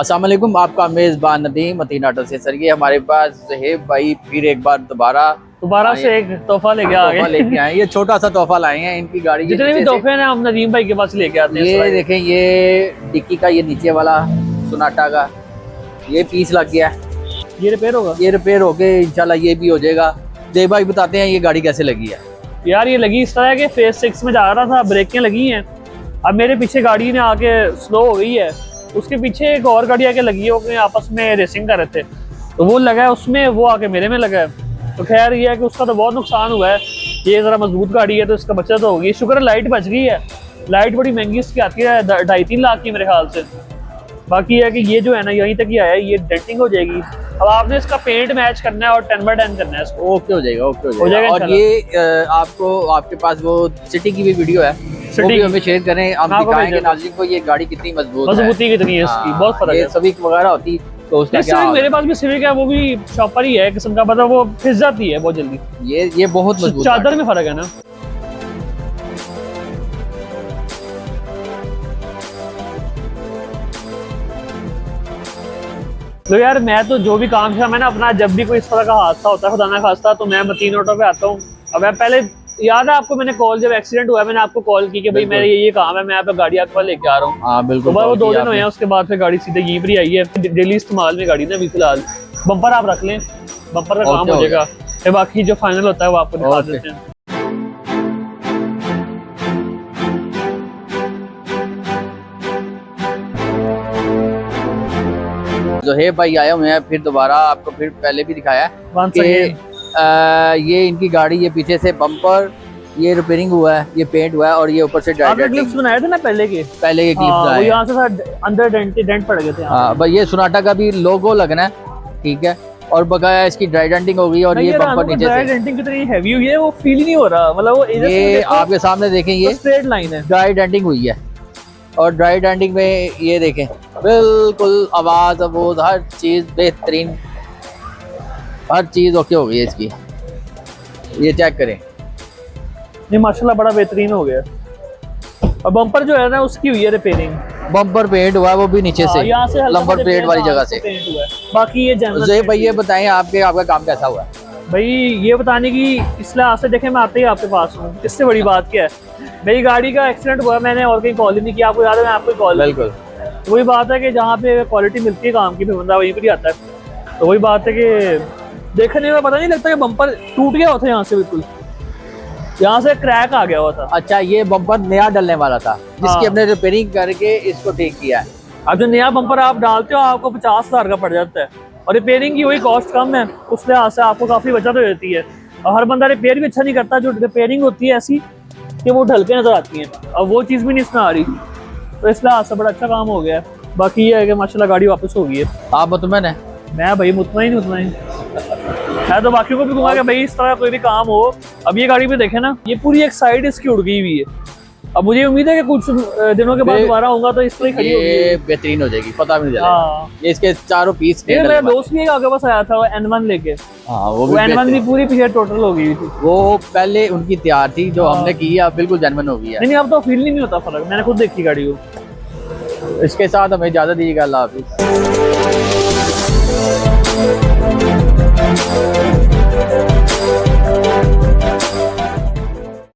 अस्सलाम वालेकुम, आपका मेज़बान नदीम मतीन ऑटो से। सर ये हमारे पास ज़हेब भाई फिर एक बार दोबारा से एक तोहफा लेके आ गए। लेके आए। ये छोटा सा तोहफा लाए हैं इनकी गाड़ी। जितने भी तोहफे हैं हम नदीम भाई के पास लेके आते हैं। ये देखें, ये डिक्की का ये नीचे वाला सोनाटा का ये पीस लग गया है। ये रिपेयर होगा, ये रिपेयर हो गए, इंशाल्लाह ये भी हो जाएगा। ज़हेब भाई बताते हैं ये गाड़ी कैसे लगी है। यार ये लगी इस तरह के फेज 6 में जा रहा था, ब्रेकें लगी हैं। अब मेरे पीछे गाड़ी ने आके स्लो हो गई है, उसके पीछे एक और गाड़ी आके लगी है, वो आपस में रेसिंग कर रहे थे तो वो लगा है उसमें, वो आके मेरे में लगा है। तो खैर ये है कि उसका तो बहुत नुकसान हुआ है। ये ज़रा मजबूत गाड़ी है तो इसका बचत होगी। शुक्र है लाइट बच गई है। लाइट बड़ी महंगी इसकी आती है, 2.5-3 लाख की मेरे ख्याल से। बाकी है कि ये जो है ना यहीं तक ही आया है, ये डेंटिंग हो जाएगी। अब आपने इसका पेंट मैच करना है और 10x10 करना है इसको। ओके हो जाएगा, ओके हो जाएगा। और ये आपको आपके पास वो सिटी की भी वीडियो है, वो भी हमें शेयर करें, हम दिखाएंगे नाज़रीन को ये गाड़ी कितनी मजबूती कितनी है इसकी, बहुत फर्क है। सिविक वगैरह होती तो उसका क्या मेरे पास भी सिविक है, वो भी शॉपर ही है किस्म का, मतलब वो फिस जाती है बहुत जल्दी। ये बहुत मजबूत, चादर में फर्क है ना। तो यार मैं तो जो भी काम किया मैंने अपना, जब भी कोई इस तरह का हादसा होता है खुदा ना खास्ता, तो मैं मतीन ऑटो पे आता हूँ। अब मैं पहले याद है आपको, मैंने कॉल जब एक्सीडेंट हुआ मैंने आपको कॉल की कि भाई मेरा ये काम है, मैं यहाँ पे गाड़ी आपके पास लेके आ रहा हूँ। हाँ बिल्कुल। तो वो 2 दिन हुए हैं, उसके बाद फिर गाड़ी सीधे यहीं पर आई है। डेली इस्तेमाल में गाड़ी ना अभी फिलहाल। बम्पर आप रख लें, बम्पर का काम हो जाएगा, फिर बाकी जो फाइनल होता है वो आपको दिखा देते हैं। ज़हेब भाई आए हुए हैं फिर दोबारा, आपको फिर पहले भी दिखाया कि ये इनकी गाड़ी, ये पीछे से बम्पर ये रिपेयरिंग हुआ है, ये पेंट हुआ है और ये ऊपर से ग्लिप्स बनाए थे ना पहले के क्लिप्स आए, यहाँ से अंदर डेंट पड़ गए थे। हाँ भाई, ये सोनाटा का भी लोगो लगना है, ठीक है। और बकाया इसकी ड्राई डेंटिंग हो गई और ये बम्पर नीचे से ड्राई डेंटिंग कितनी हैवी हुई है, वो फील ही नहीं हो रहा। मतलब वो ये आपके सामने देखें, ये स्ट्रेट लाइन है, ड्राई डेंटिंग हुई है। और ड्राई डेंटिंग में ये देखें बिल्कुल आवाज़ अबूज हर चीज़ बेहतरीन, हर चीज़ ओके हो गई है इसकी। ये चेक करें, ये माशाल्लाह बड़ा बेहतरीन हो गया। और बम्पर जो है ना उसकी हुई है रिपेयरिंग, बम्पर पेंट हुआ है वो भी नीचे से, यहाँ से नंबर प्लेट वाली जगह से पेंट हुआ है। बाकी ये ज़हेब भाई ये बताएं आपका काम कैसा हुआ है। भाई ये बताने की इस लिहाज से देखें, मैं आते ही आपके पास हूँ, इससे बड़ी बात क्या है, मेरी गाड़ी का एक्सीडेंट हुआ, मैंने और कहीं कॉल ही नहीं किया। आपको याद है मैं आपको कॉल, बिल्कुल वही बात है कि जहाँ पे क्वालिटी मिलती है काम की फिर बंदा वहीं पर ही आता है। तो वही बात है कि देखने में पता नहीं लगता कि बम्पर टूट गया होता है यहाँ से, बिल्कुल यहाँ से क्रैक आ गया हुआ था। अच्छा, ये बम्पर नया डलने वाला था जिसकी हमने रिपेयरिंग करके इसको ठीक किया है। अब जो नया बम्पर आप डालते हो आपको 50,000 का पड़ जाता है और रिपेयरिंग की वही कॉस्ट कम है, उस लिहाज से आपको काफ़ी बचत हो जाती है। और हर बंदा रिपेयर भी अच्छा नहीं करता, जो रिपेयरिंग होती है ऐसी कि वो ढल के नजर आती है, अब वो चीज़ भी नहीं इसमें आ रही, तो इस लिहाज से बड़ा अच्छा काम हो गया है। बाकी ये है कि माशाल्लाह गाड़ी वापस हो गई है। आप मुतमईन है? मैं भाई मुतमईन मैं तो बाकियों को भी कहूँगा कि भाई इस तरह कोई भी काम हो। अब ये गाड़ी भी देखे ना, ये पूरी एक साइड इसकी उड़ गई हुई है। अब मुझे उम्मीद है कि कुछ दिनों के बाद दोबारा होगा तो इस तरह खड़ी होगी, बेहतरीन हो जाएगी, पता भी नहीं चलेगा। ये इसके चारों पीस मेरा दोस्त भी आगे पास आया था वो N1 लेके, वो N1 भी पूरी पीछे टोटल हो गई थी। वो पहले उनकी तैयार थी जो हमने की, अब बिल्कुल जेन्युइन हो गई है। नहीं अब तो फील नहीं होता फर्क, मैंने खुद देखी गाड़ी को। इसके साथ हमें इजाजत दीजिएगा, अल्लाह हाफिज़।